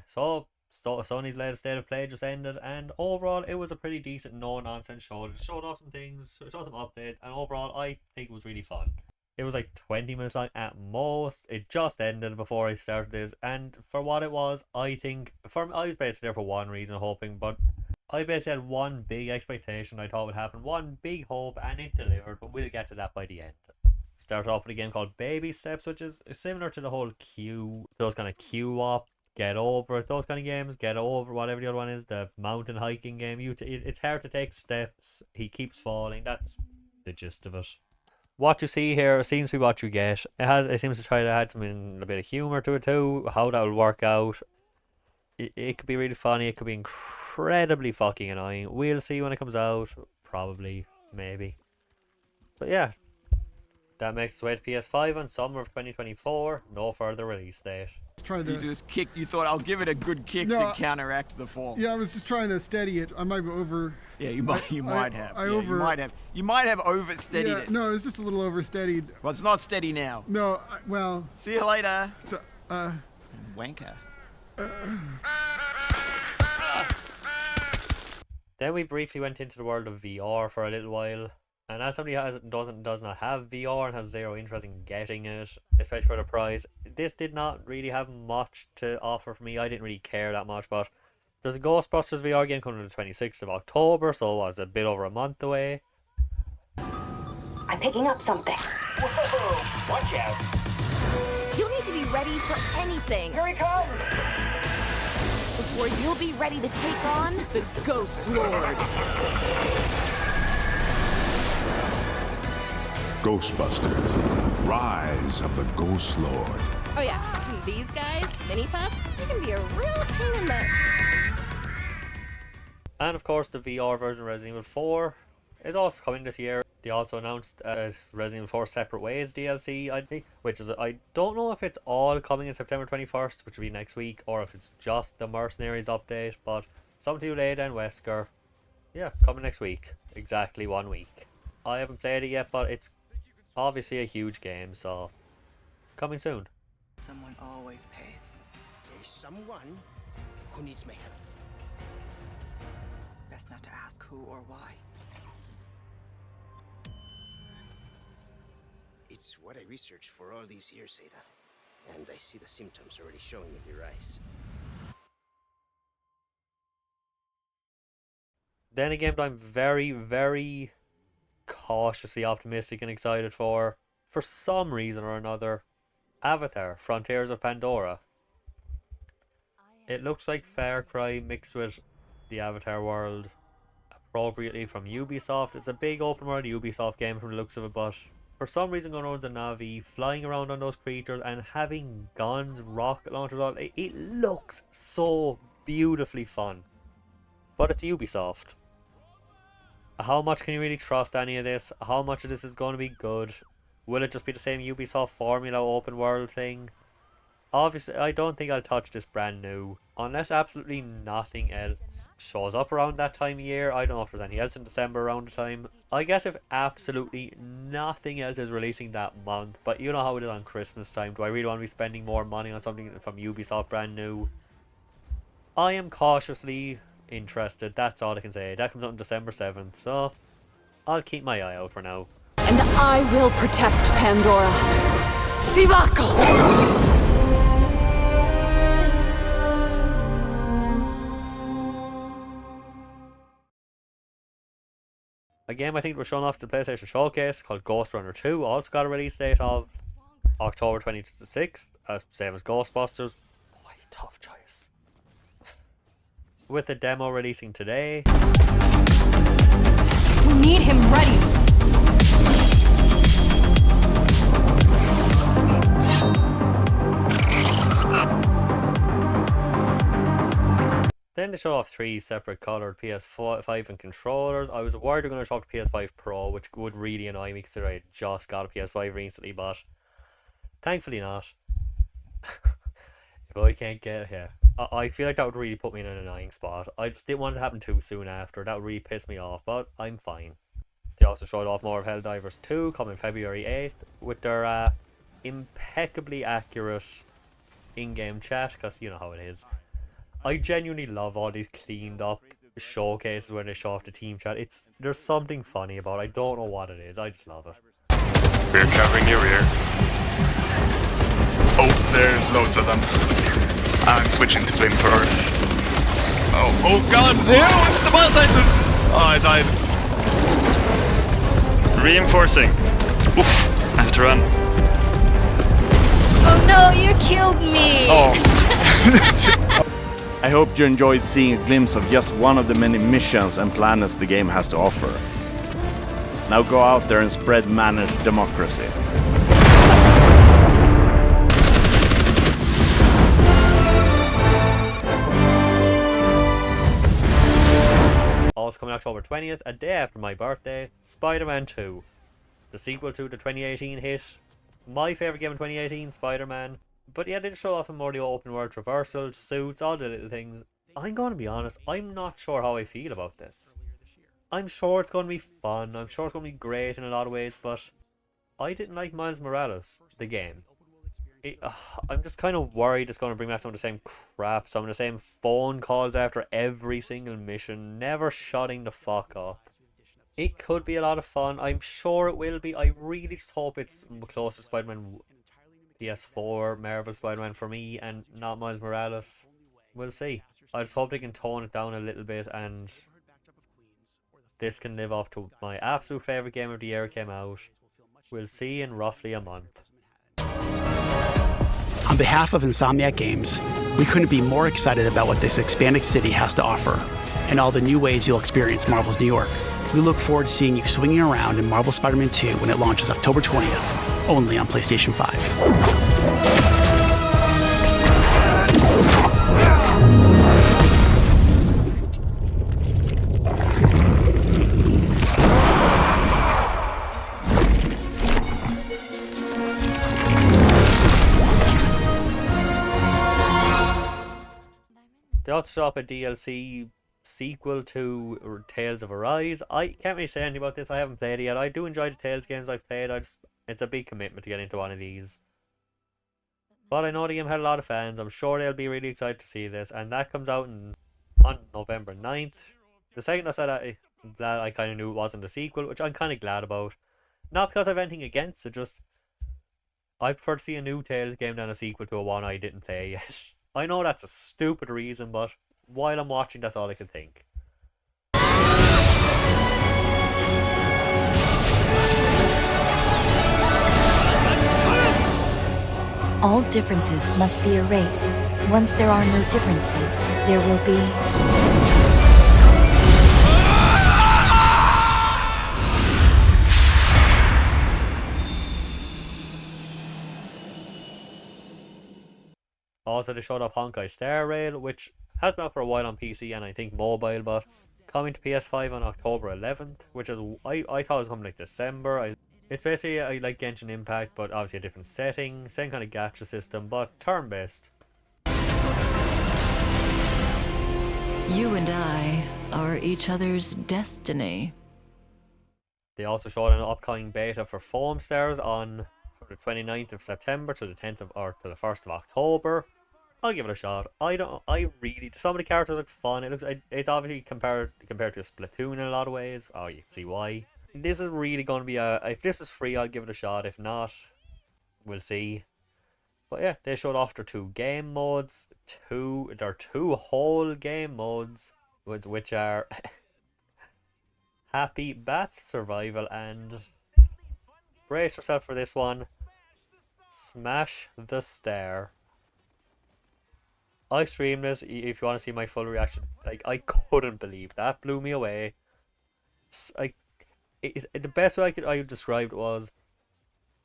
So Sony's latest state of play just ended, and overall it was a pretty decent no-nonsense show. It showed off some things, showed some updates, and overall I think it was really fun. It was like 20 minutes long at most. It just ended before I started this, and for what it was, I think I was basically there for one reason, hoping, but I basically had one big expectation I thought would happen, one big hope, and it delivered, but we'll get to that by the end. Started off with a game called Baby Steps, which is similar to the whole those kind of queue up, get over it, those kind of games, get over whatever the other one is, the mountain hiking game. It's hard to take steps, he keeps falling, that's the gist of it. What you see here seems to be what you get. It seems to try to add a bit of humour to it too, how that will work out. It could be really funny, it could be incredibly fucking annoying. We'll see when it comes out, probably, maybe. But yeah, that makes its way to PS5 on summer of 2024. No further release date. You just kicked. You thought I'll give it a good kick to counteract the fall. Yeah, I was just trying to steady it. I might be over. Yeah, you might have. You might have. You might have oversteadied it. No, it's just a little oversteadied. Well, it's not steady now. No, well. See you later. Wanker. Then we briefly went into the world of VR for a little while. And as somebody does not have VR and has zero interest in getting it, especially for the price, this did not really have much to offer for me. I didn't really care that much, but there's a Ghostbusters VR game coming on the 26th of October, so it was a bit over a month away. I'm picking up something. Whoa! Watch out! You'll need to be ready for anything. Here he comes! Before you'll be ready to take on the Ghost Lord. Ghostbusters, Rise of the Ghost Lord. Oh yeah, and these guys, mini puffs, they can be a real pain in the... And of course the VR version of Resident Evil 4 is also coming this year. They also announced Resident Evil 4 Separate Ways DLC, which is, I don't know if it's all coming in September 21st, which will be next week, or if it's just the Mercenaries update, but something to Ada and Wesker. Yeah, coming next week. Exactly 1 week. I haven't played it yet, but it's obviously a huge game, so coming soon. Someone always pays. There's someone who needs my help. Best not to ask who or why. It's what I researched for all these years, Ada. And I see the symptoms already showing in your eyes. Then again, I'm very, very cautiously optimistic and excited for some reason or another, Avatar: Frontiers of Pandora. It looks like Far Cry mixed with the Avatar world, appropriately from Ubisoft. It's a big open world Ubisoft game from the looks of it, but for some reason going around as a Navi, flying around on those creatures and having guns, rocket launchers, all it looks so beautifully fun. But it's Ubisoft. How much can you really trust any of this? How much of this is going to be good? Will it just be the same Ubisoft formula open world thing? Obviously, I don't think I'll touch this brand new. Unless absolutely nothing else shows up around that time of year. I don't know if there's anything else in December around the time. I guess if absolutely nothing else is releasing that month. But you know how it is on Christmas time. Do I really want to be spending more money on something from Ubisoft brand new? I am cautiously interested, that's all I can say. That comes out on December 7th, so I'll keep my eye out for now. And I will protect Pandora. Sivako! A game I think was shown off at the PlayStation Showcase called Ghost Runner 2 also got a release date of October 26th, same as Ghostbusters. Boy, tough choice. With a demo releasing today. We need him ready. Then they showed off 3 separate coloured PS5 and controllers. I was worried they were going to show off the PS5 Pro, which would really annoy me considering I just got a PS5 recently, but thankfully not. If I can't get it here. I feel like that would really put me in an annoying spot. I just didn't want it to happen too soon after. That would really piss me off, but I'm fine. They also showed off more of Helldivers 2 coming February 8th with their impeccably accurate in-game chat, because you know how it is. I genuinely love all these cleaned up showcases when they show off the team chat. There's something funny about it. I don't know what it is. I just love it. We're covering your rear. Oh, there's loads of them. I'm switching to flamethrower. Oh god, no, it's the boss item! Oh, I died. Reinforcing. Oof, I have to run. Oh no, you killed me! Oh. I hope you enjoyed seeing a glimpse of just one of the many missions and planets the game has to offer. Now go out there and spread managed democracy. Also coming October 20th, a day after my birthday, Spider-Man 2. The sequel to the 2018 hit. My favourite game in 2018, Spider-Man. But yeah, they just show off more of the open world traversal, suits, all the little things. I'm going to be honest, I'm not sure how I feel about this. I'm sure it's going to be fun, I'm sure it's going to be great in a lot of ways, but I didn't like Miles Morales, the game. I'm just kind of worried it's going to bring back some of the same crap, some of the same phone calls after every single mission, never shutting the fuck up. It could be a lot of fun, I'm sure it will be. I really just hope it's closer to Spider-Man PS4, Marvel Spider-Man for me, and not Miles Morales. We'll see. I just hope they can tone it down a little bit, and this can live up to my absolute favourite game of the year came out. We'll see in roughly a month. On behalf of Insomniac Games, we couldn't be more excited about what this expanded city has to offer, and all the new ways you'll experience Marvel's New York. We look forward to seeing you swinging around in Marvel Spider-Man 2 when it launches October 20th, only on PlayStation 5. They also showed up a DLC sequel to Tales of Arise. I can't really say anything about this, I haven't played it yet. I do enjoy the Tales games I've played, it's a big commitment to get into one of these. But I know the game had a lot of fans, I'm sure they'll be really excited to see this, and that comes out on November 9th. The second I said that I kind of knew it wasn't a sequel, which I'm kind of glad about. Not because I have anything against it, just I prefer to see a new Tales game than a sequel to a one I didn't play yet. I know that's a stupid reason, but while I'm watching, that's all I can think. All differences must be erased. Once there are no differences, there will be... Also, they showed off Honkai Star Rail, which has been out for a while on PC and I think mobile, but coming to PS5 on October 11th, which is, I thought it was coming like December. It's basically like Genshin Impact, but obviously a different setting, same kind of gacha system, but turn-based. You and I are each other's destiny. They also showed an upcoming beta for Foam Stars from the 29th of September to the 1st of October. I'll give it a shot. Some of the characters look fun. It's obviously compared to Splatoon in a lot of ways. Oh, you can see why. This is really going to be if this is free, I'll give it a shot. If not, we'll see. But yeah, they showed off their two game modes. Their two whole game modes, which are Happy Bath Survival and, brace yourself for this one, Smash the Stair. I streamed this, if you want to see my full reaction. Like, I couldn't believe that. Blew me away. The best way I could describe it was,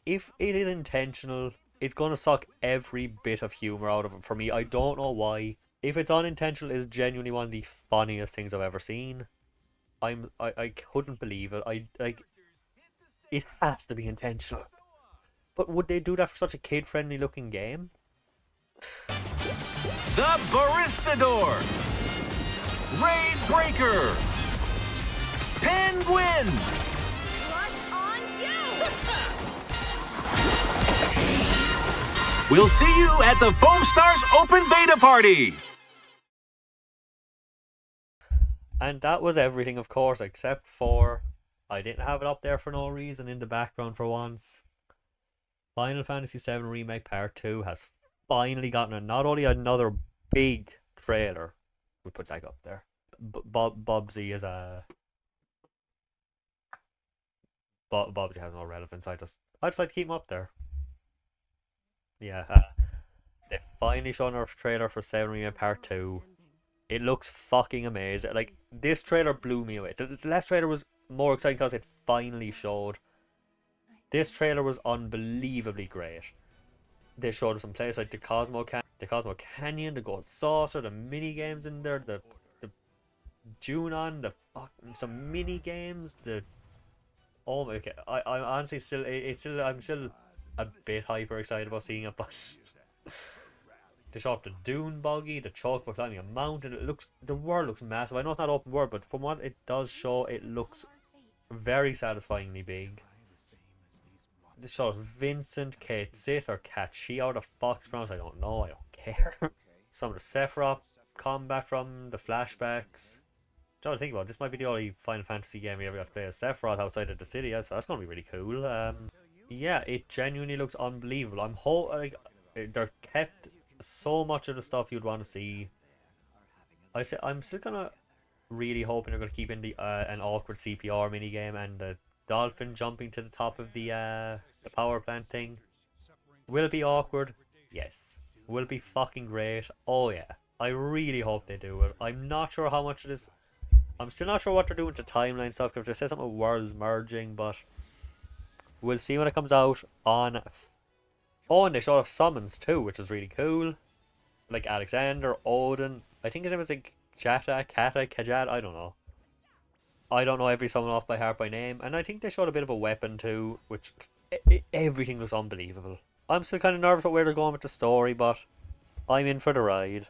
if it is intentional, it's going to suck every bit of humour out of it for me. I don't know why. If it's unintentional, it's genuinely one of the funniest things I've ever seen. I couldn't believe it. It has to be intentional. But would they do that for such a kid-friendly looking game? The Baristador, Raid Breaker, Penguin. Rush on you! We'll see you at the Foam Stars Open Beta Party. And that was everything, of course, except for I didn't have it up there for no reason in the background for once. Final Fantasy VII Remake Part 2 has finally gotten not only another big trailer, we put that up there. Bobsy is a... Bobsy has no relevance, I just like to keep him up there. Yeah, they finally shown our trailer for 7 Remake Part 2. It looks fucking amazing. Like, this trailer blew me away. The last trailer was more exciting because it finally showed. This trailer was unbelievably great. They showed some places like the Cosmo Canyon, the Gold Saucer, the mini games in there, the Junon, some mini games, oh my god. I'm honestly I'm still a bit hyper excited about seeing it, but they showed up the Dune Buggy, the chalk by climbing a mountain. The world looks massive. I know it's not open world, but from what it does show, it looks very satisfyingly big. This shows Vincent, Kate Sith, or Cat She out of Fox Browns. I don't know. I don't care. Some of the Sephiroth combat from the flashbacks. Trying to think about it, this might be the only Final Fantasy game we ever got to play as Sephiroth outside of the city, so that's going to be really cool. Yeah, it genuinely looks unbelievable. They're kept so much of the stuff you'd want to see. I'm still gonna really hoping they're gonna keep in the an awkward CPR minigame and the dolphin jumping to the top of the power plant thing. Will it be awkward? Yes. Will it be fucking great? Oh yeah. I really hope they do it. I'm not sure how much it is. I'm still not sure what they're doing to timeline stuff, because they said something about worlds merging, but we'll see when it comes out on... Oh, and they showed off summons too, which is really cool. Like Alexander, Odin, I think his name was like Kata, Kajat, I don't know. I don't know every summon off by heart by name, and I think they showed a bit of a weapon too, which everything looks unbelievable. I'm still kind of nervous about where they're going with the story, but I'm in for the ride.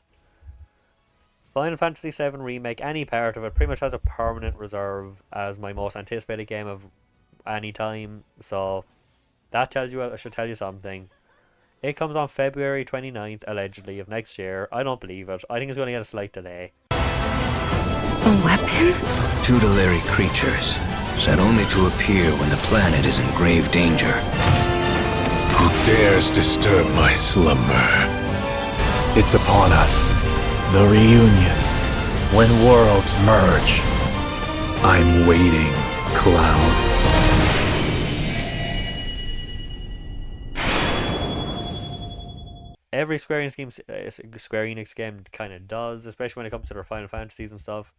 Final Fantasy VII Remake, any part of it, pretty much has a permanent reserve as my most anticipated game of any time, so that tells you, I should tell you something. It comes on February 29th, allegedly, of next year. I don't believe it. I think it's going to get a slight delay. A weapon? Tutelary creatures, set only to appear when the planet is in grave danger. Who dares disturb my slumber? It's upon us. The reunion. When worlds merge. I'm waiting, Cloud. Every Square Enix game kind of does, especially when it comes to their Final Fantasies and stuff.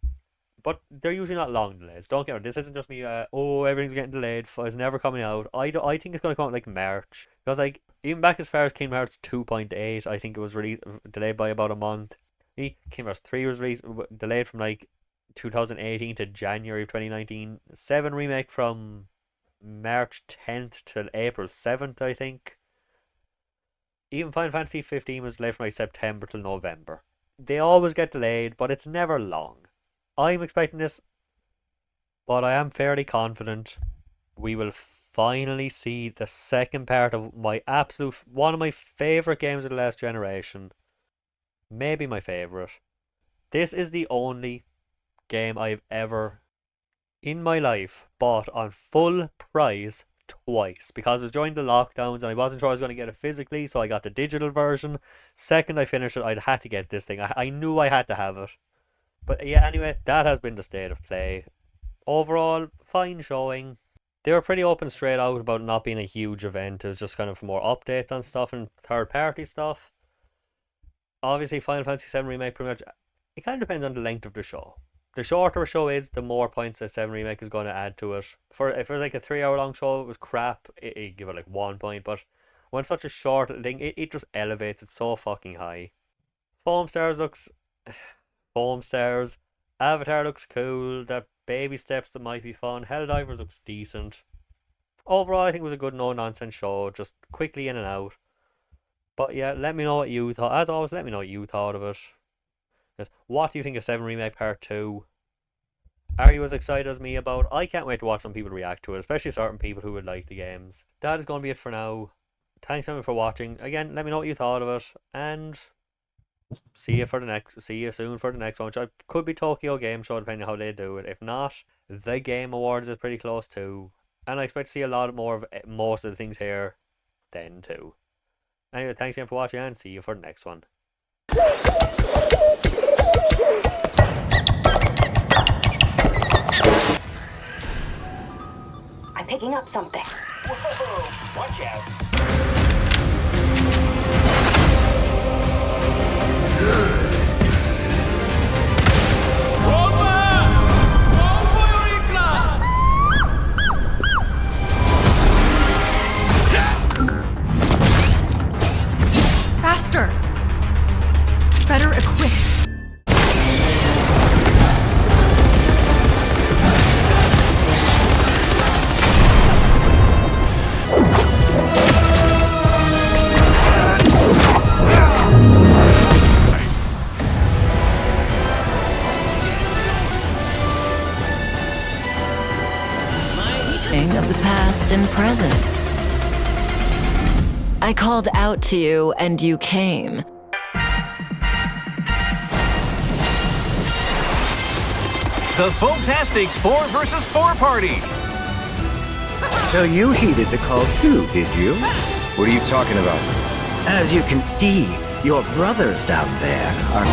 But they're usually not long delays. Don't get me wrong, this isn't just me, everything's getting delayed, it's never coming out. I think it's going to come out like March. Because like, even back as far as Kingdom Hearts 2.8, I think it was delayed by about a month. Kingdom Hearts 3 was delayed from like 2018 to January of 2019. 7 Remake from March 10th to April 7th, I think. Even Final Fantasy 15 was delayed from like September till November. They always get delayed, but it's never long. I'm expecting this, but I am fairly confident we will finally see the second part of one of my favourite games of the last generation. Maybe my favourite. This is the only game I've ever, in my life, bought on full price twice, because it was during the lockdowns and I wasn't sure I was going to get it physically, so I got the digital version. Second I finished it, I'd had to get this thing. I knew I had to have it. But yeah, anyway, that has been the state of play. Overall, fine showing. They were pretty open straight out about not being a huge event. It was just kind of more updates on stuff and third party stuff. Obviously, Final Fantasy VII Remake pretty much, it kind of depends on the length of the show. The shorter a show is, the more points that 7 Remake is going to add to it. If it was like a 3 hour long show, it was crap, it'd give it like 1 point, but when it's such a short thing, it just elevates it so fucking high. Foam Stars looks... Foam Stars. Avatar looks cool, that baby steps that might be fun. Helldivers looks decent. Overall, I think it was a good no-nonsense show, just quickly in and out. But yeah, let me know what you thought. As always, let me know what you thought of it. What do you think of 7 Remake Part 2? Are you as excited as me about it? I can't wait to watch some people react to it, especially certain people who would like the games. That is going to be it for now. Thanks everyone for watching. Again, let me know what you thought of it, and See you soon for the next one, which could be Tokyo Game Show depending on how they do it. If not, the Game Awards is pretty close too, and I expect to see a lot more of most of the things here then too. Anyway, thanks again for watching, and see you for the next one. I'm picking up something. Whoa, watch out. Faster! Better equipped. Of the past and present. I called out to you and you came. The Fantastic 4 vs. 4 party. So you heeded the call too, did you? What are you talking about? As you can see, your brothers down there are...